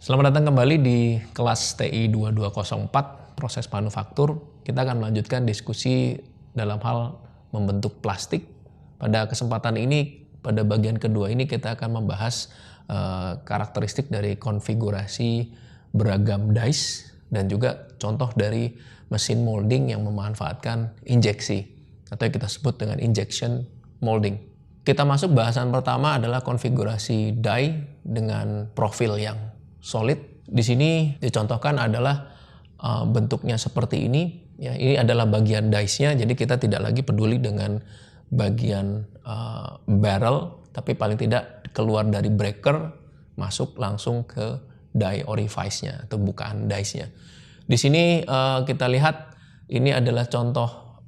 Selamat datang kembali di kelas TI 2204, proses manufaktur. Kita akan melanjutkan diskusi dalam hal membentuk plastik. Pada kesempatan ini, pada bagian kedua ini kita akan membahas karakteristik dari konfigurasi beragam dies dan juga contoh dari mesin molding yang memanfaatkan injeksi atau yang kita sebut dengan injection molding. Kita masuk bahasan pertama adalah konfigurasi die dengan profil yang solid. Di sini dicontohkan adalah bentuknya seperti ini. Ya, ini adalah bagian dies-nya, jadi kita tidak lagi peduli dengan bagian barrel, tapi paling tidak keluar dari breaker, masuk langsung ke die orifice-nya atau bukaan dies-nya. Di sini kita lihat ini adalah contoh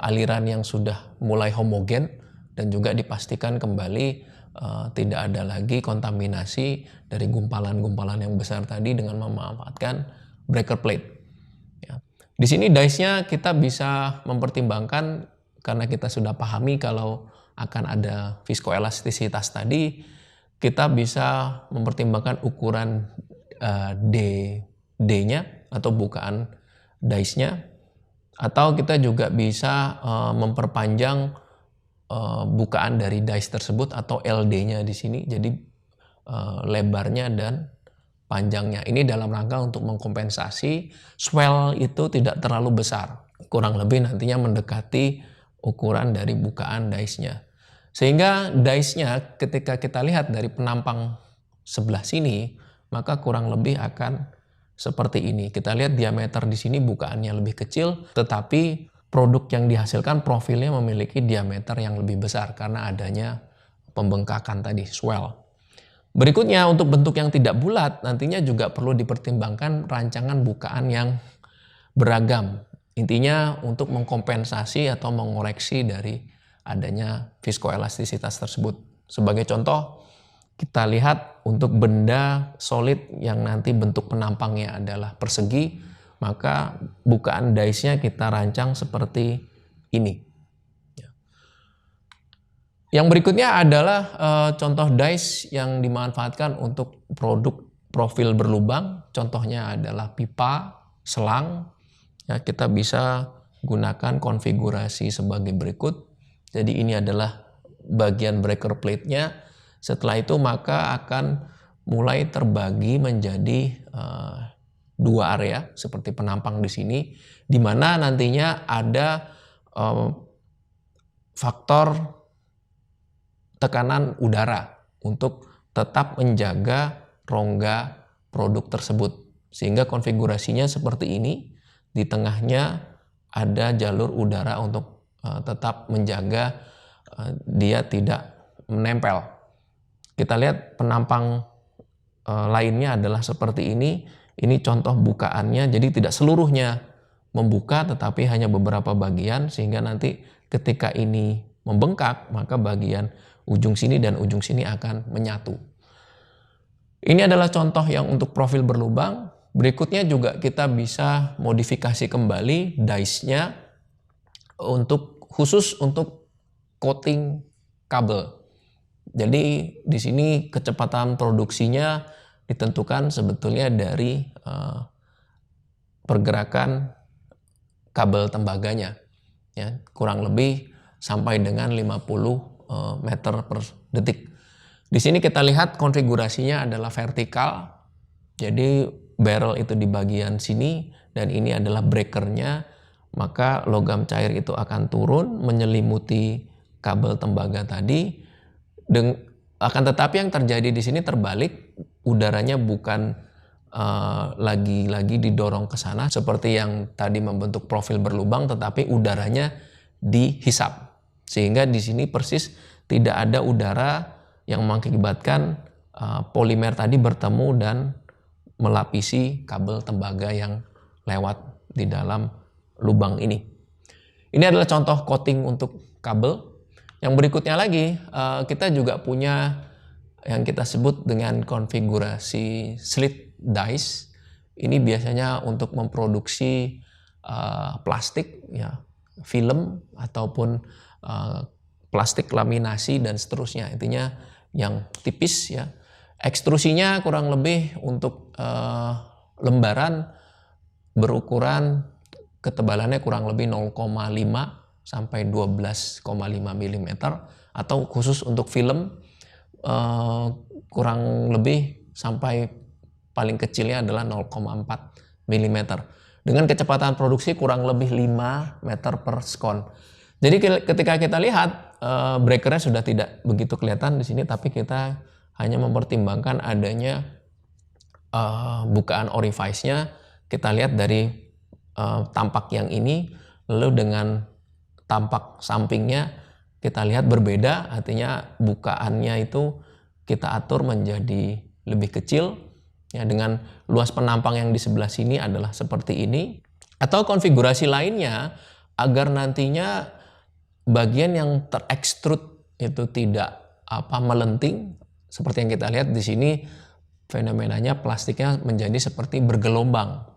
aliran yang sudah mulai homogen dan juga dipastikan kembali tidak ada lagi kontaminasi dari gumpalan-gumpalan yang besar tadi dengan memanfaatkan breaker plate. Ya. Di sini dies-nya kita bisa mempertimbangkan karena kita sudah pahami kalau akan ada viskoelastisitas tadi, kita bisa mempertimbangkan ukuran D-nya atau bukaan dies-nya, atau kita juga bisa memperpanjang bukaan dari dies tersebut atau LD-nya di sini, jadi lebarnya dan panjangnya. Ini dalam rangka untuk mengkompensasi swell itu tidak terlalu besar, kurang lebih nantinya mendekati ukuran dari bukaan dies-nya. Sehingga dies-nya ketika kita lihat dari penampang sebelah sini, maka kurang lebih akan seperti ini. Kita lihat diameter di sini bukaannya lebih kecil, tetapi produk yang dihasilkan profilnya memiliki diameter yang lebih besar karena adanya pembengkakan tadi, swell. Berikutnya untuk bentuk yang tidak bulat nantinya juga perlu dipertimbangkan rancangan bukaan yang beragam. Intinya untuk mengkompensasi atau mengoreksi dari adanya viskoelastisitas tersebut. Sebagai contoh, kita lihat untuk benda solid yang nanti bentuk penampangnya adalah persegi, maka bukaan dies-nya kita rancang seperti ini. Yang berikutnya adalah contoh dies yang dimanfaatkan untuk produk profil berlubang. Contohnya adalah pipa, selang. Ya, kita bisa gunakan konfigurasi sebagai berikut. Jadi ini adalah bagian breaker plate-nya. Setelah itu maka akan mulai terbagi menjadi dua area seperti penampang di sini, di mana nantinya ada faktor tekanan udara untuk tetap menjaga rongga produk tersebut. Sehingga konfigurasinya seperti ini, di tengahnya ada jalur udara untuk tetap menjaga dia tidak menempel. Kita lihat penampang lainnya adalah seperti ini. Ini contoh bukaannya, jadi tidak seluruhnya membuka tetapi hanya beberapa bagian, sehingga nanti ketika ini membengkak maka bagian ujung sini dan ujung sini akan menyatu. Ini adalah contoh yang untuk profil berlubang. Berikutnya juga kita bisa modifikasi kembali dies-nya khusus untuk coating kabel. Jadi di sini kecepatan produksinya ditentukan sebetulnya dari pergerakan kabel tembaganya, ya, kurang lebih sampai dengan 50 meter per detik. Di sini kita lihat konfigurasinya adalah vertikal, jadi barrel itu di bagian sini dan ini adalah breakernya, maka logam cair itu akan turun menyelimuti kabel tembaga tadi. Akan tetapi yang terjadi di sini terbalik, udaranya bukan lagi-lagi didorong ke sana seperti yang tadi membentuk profil berlubang, tetapi udaranya dihisap. Sehingga di sini persis tidak ada udara yang mengakibatkan polimer tadi bertemu dan melapisi kabel tembaga yang lewat di dalam lubang ini. Ini adalah contoh coating untuk kabel. Yang berikutnya lagi, kita juga punya yang kita sebut dengan konfigurasi slit dies. Ini biasanya untuk memproduksi plastik, ya, film ataupun plastik laminasi dan seterusnya. Intinya yang tipis, ya. Ekstrusinya kurang lebih untuk lembaran berukuran ketebalannya kurang lebih 0,5 sampai 12,5 mm, atau khusus untuk film kurang lebih sampai paling kecilnya adalah 0,4 mm dengan kecepatan produksi kurang lebih 5 meter per sekon. Jadi ketika kita lihat breakernya sudah tidak begitu kelihatan di sini, tapi kita hanya mempertimbangkan adanya bukaan orifice-nya. Kita lihat dari tampak yang ini, lalu dengan tampak sampingnya kita lihat berbeda, artinya bukaannya itu kita atur menjadi lebih kecil, ya, dengan luas penampang yang di sebelah sini adalah seperti ini. Atau konfigurasi lainnya agar nantinya bagian yang terekstrut itu tidak melenting, seperti yang kita lihat di sini fenomenanya plastiknya menjadi seperti bergelombang,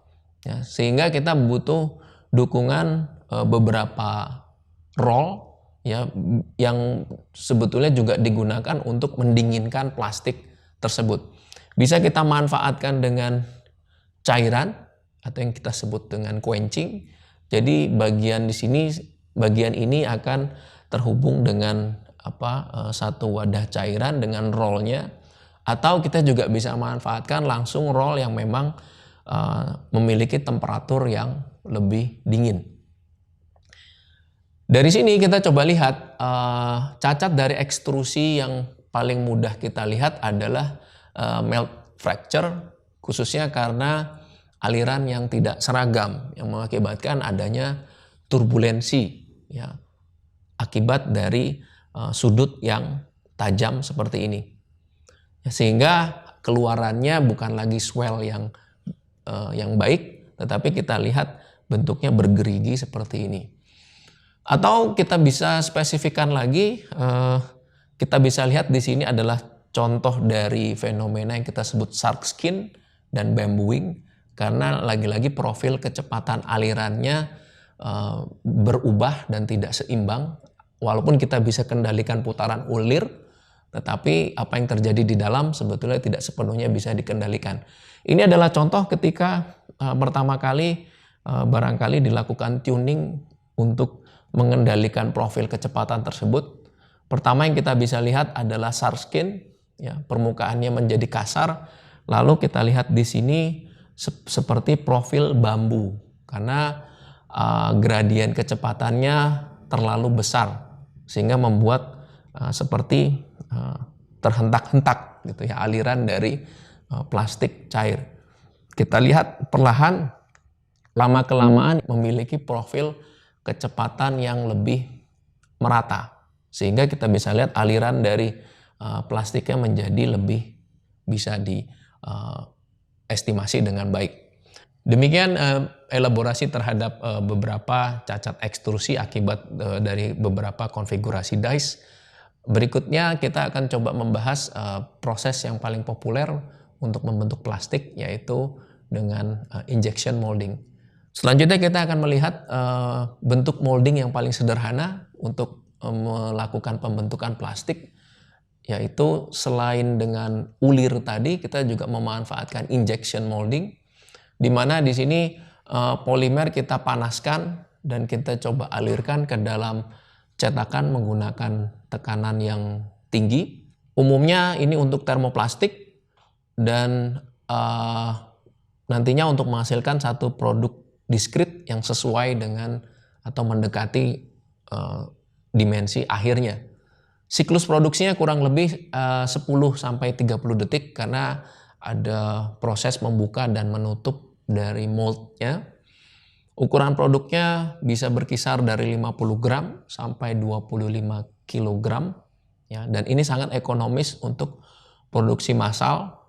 ya, sehingga kita butuh dukungan beberapa roll, ya, yang sebetulnya juga digunakan untuk mendinginkan plastik tersebut. Bisa kita manfaatkan dengan cairan atau yang kita sebut dengan quenching. Jadi bagian di sini, bagian ini akan terhubung dengan satu wadah cairan dengan rollnya, atau kita juga bisa manfaatkan langsung roll yang memang memiliki temperatur yang lebih dingin. Dari sini kita coba lihat cacat dari ekstrusi yang paling mudah kita lihat adalah melt fracture, khususnya karena aliran yang tidak seragam yang mengakibatkan adanya turbulensi, ya, akibat dari sudut yang tajam seperti ini, sehingga keluarannya bukan lagi swell yang baik, tetapi kita lihat bentuknya bergerigi seperti ini. Atau kita bisa spesifikkan lagi, kita bisa lihat di sini adalah contoh dari fenomena yang kita sebut shark skin dan bambooing, karena lagi-lagi profil kecepatan alirannya berubah dan tidak seimbang. Walaupun kita bisa kendalikan putaran ulir, tetapi apa yang terjadi di dalam sebetulnya tidak sepenuhnya bisa dikendalikan. Ini adalah contoh ketika pertama kali barangkali dilakukan tuning untuk mengendalikan profil kecepatan tersebut. Pertama yang kita bisa lihat adalah shark skin, ya, permukaannya menjadi kasar. Lalu kita lihat di sini seperti profil bambu karena gradien kecepatannya terlalu besar sehingga membuat seperti terhentak-hentak gitu, ya, aliran dari plastik cair. Kita lihat perlahan lama-kelamaan memiliki profil kecepatan yang lebih merata, sehingga kita bisa lihat aliran dari plastiknya menjadi lebih bisa diestimasi dengan baik. Demikian elaborasi terhadap beberapa cacat ekstrusi akibat dari beberapa konfigurasi dies. Berikutnya kita akan coba membahas proses yang paling populer untuk membentuk plastik, yaitu dengan injection molding. Selanjutnya kita akan melihat bentuk molding yang paling sederhana untuk melakukan pembentukan plastik, yaitu selain dengan ulir tadi, kita juga memanfaatkan injection molding, di mana di sini polimer kita panaskan dan kita coba alirkan ke dalam cetakan menggunakan tekanan yang tinggi. Umumnya ini untuk termoplastik dan nantinya untuk menghasilkan satu produk diskrit yang sesuai dengan atau mendekati dimensi akhirnya. Siklus produksinya kurang lebih 10-30 detik karena ada proses membuka dan menutup dari moldnya. Ukuran produknya bisa berkisar dari 50 gram sampai 25 kg, ya, dan ini sangat ekonomis untuk produksi massal.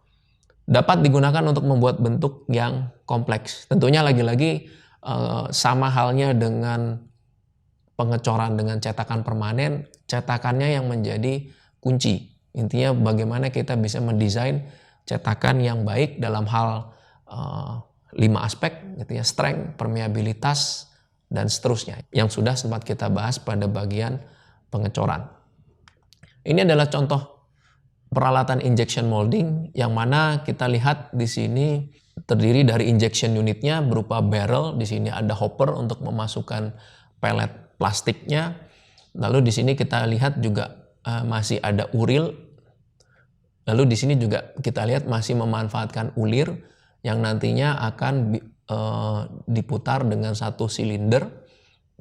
Dapat digunakan untuk membuat bentuk yang kompleks. Tentunya lagi-lagi sama halnya dengan pengecoran dengan cetakan permanen, cetakannya yang menjadi kunci. Intinya bagaimana kita bisa mendesain cetakan yang baik dalam hal 5 aspek, gitu ya, strength, permeabilitas, dan seterusnya, yang sudah sempat kita bahas pada bagian pengecoran. Ini adalah contoh peralatan injection molding yang mana kita lihat di sini terdiri dari injection unitnya berupa barrel. Di sini ada hopper untuk memasukkan pelet plastiknya. Lalu di sini kita lihat juga masih ada uril. Lalu di sini juga kita lihat masih memanfaatkan ulir yang nantinya akan diputar dengan satu silinder,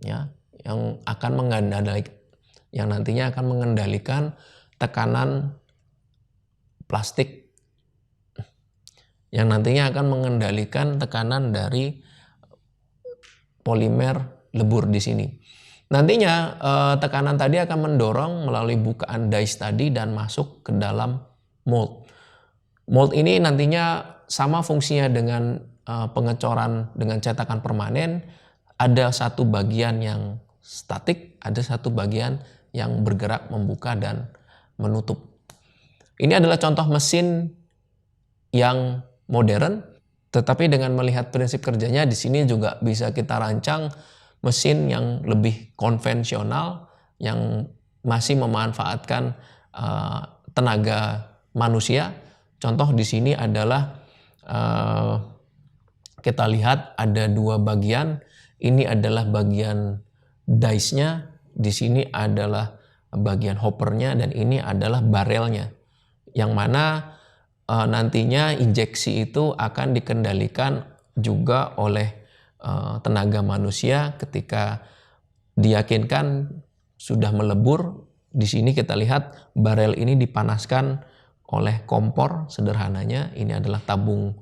ya, yang nantinya akan mengendalikan tekanan plastik, yang nantinya akan mengendalikan tekanan dari polimer lebur di sini. Nantinya tekanan tadi akan mendorong melalui bukaan dies tadi dan masuk ke dalam mold. Mold ini nantinya sama fungsinya dengan pengecoran dengan cetakan permanen. Ada satu bagian yang statik, ada satu bagian yang bergerak membuka dan menutup. Ini adalah contoh mesin yang modern, tetapi dengan melihat prinsip kerjanya di sini juga bisa kita rancang mesin yang lebih konvensional yang masih memanfaatkan tenaga manusia. Contoh di sini adalah kita lihat ada dua bagian. Ini adalah bagian dice-nya, di sini adalah bagian hoppernya, dan ini adalah barrelnya. Yang mana nantinya injeksi itu akan dikendalikan juga oleh tenaga manusia ketika diyakinkan sudah melebur. Di sini kita lihat barel ini dipanaskan oleh kompor sederhananya. Ini adalah tabung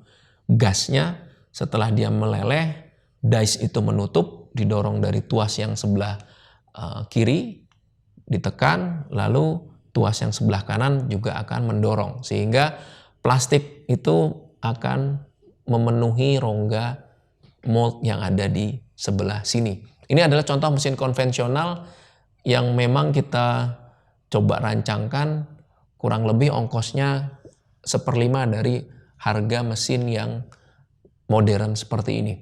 gasnya. Setelah dia meleleh, dice itu menutup, didorong dari tuas yang sebelah kiri, ditekan, lalu tuas yang sebelah kanan juga akan mendorong. Sehingga plastik itu akan memenuhi rongga mold yang ada di sebelah sini. Ini adalah contoh mesin konvensional yang memang kita coba rancangkan, kurang lebih ongkosnya 1/5 dari harga mesin yang modern seperti ini.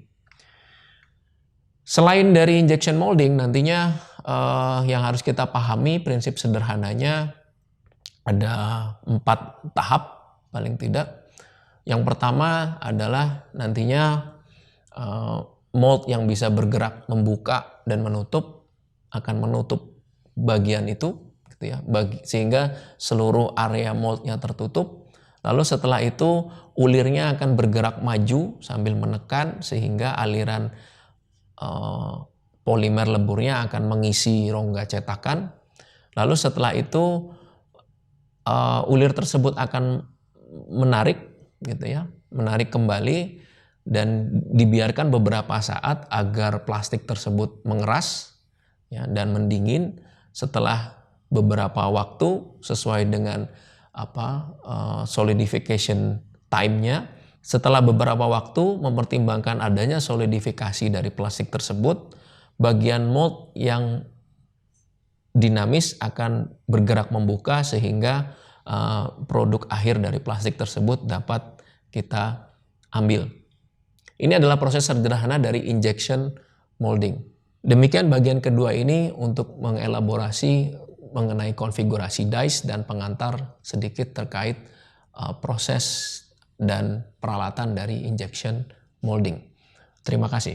Selain dari injection molding, nantinya yang harus kita pahami prinsip sederhananya ada 4 tahap paling tidak. Yang pertama adalah nantinya mold yang bisa bergerak membuka dan menutup akan menutup bagian itu, gitu ya, sehingga seluruh area moldnya tertutup. Lalu setelah itu ulirnya akan bergerak maju sambil menekan sehingga aliran polimer leburnya akan mengisi rongga cetakan. Lalu setelah itu ulir tersebut akan menarik, gitu ya, menarik kembali dan dibiarkan beberapa saat agar plastik tersebut mengeras, ya, dan mendingin. Setelah beberapa waktu sesuai dengan solidification time-nya, setelah beberapa waktu mempertimbangkan adanya solidifikasi dari plastik tersebut, bagian mold yang dinamis akan bergerak membuka sehingga produk akhir dari plastik tersebut dapat kita ambil. Ini adalah proses sederhana dari injection molding. Demikian bagian kedua ini untuk mengelaborasi mengenai konfigurasi dice dan pengantar sedikit terkait proses dan peralatan dari injection molding. Terima kasih.